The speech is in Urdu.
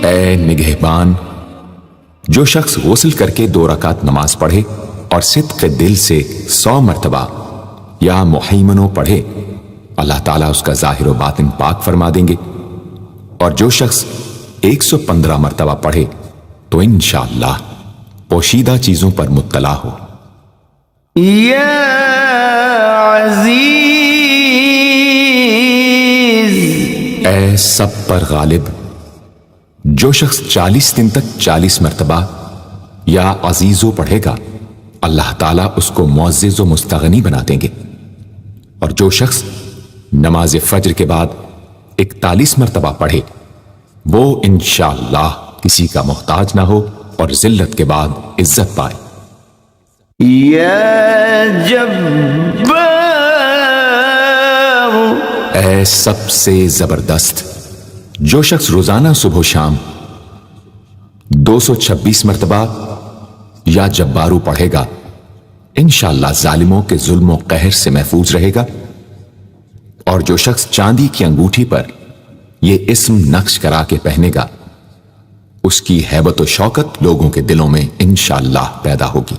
اے نگہبان، جو شخص غسل کر کے 2 رکعت نماز پڑھے اور صدق دل سے 100 مرتبہ یا محیمنو پڑھے، اللہ تعالیٰ اس کا ظاہر و باطن پاک فرما دیں گے، اور جو شخص 115 مرتبہ پڑھے تو انشاءاللہ پوشیدہ چیزوں پر مطلع ہو۔ یا عزیز، اے سب پر غالب، جو شخص 40 دن تک 40 مرتبہ یا عزیزو پڑھے گا، اللہ تعالیٰ اس کو معزز و مستغنی بنا دیں گے، اور جو شخص نماز فجر کے بعد 41 مرتبہ پڑھے وہ انشاءاللہ کسی کا محتاج نہ ہو اور ذلت کے بعد عزت پائے۔ یا جبار، اے سب سے زبردست، جو شخص روزانہ صبح و شام 226 مرتبہ یا جبارو پڑھے گا، انشاءاللہ ظالموں کے ظلم و قہر سے محفوظ رہے گا، اور جو شخص چاندی کی انگوٹھی پر یہ اسم نقش کرا کے پہنے گا، اس کی ہیبت و شوکت لوگوں کے دلوں میں انشاءاللہ پیدا ہوگی۔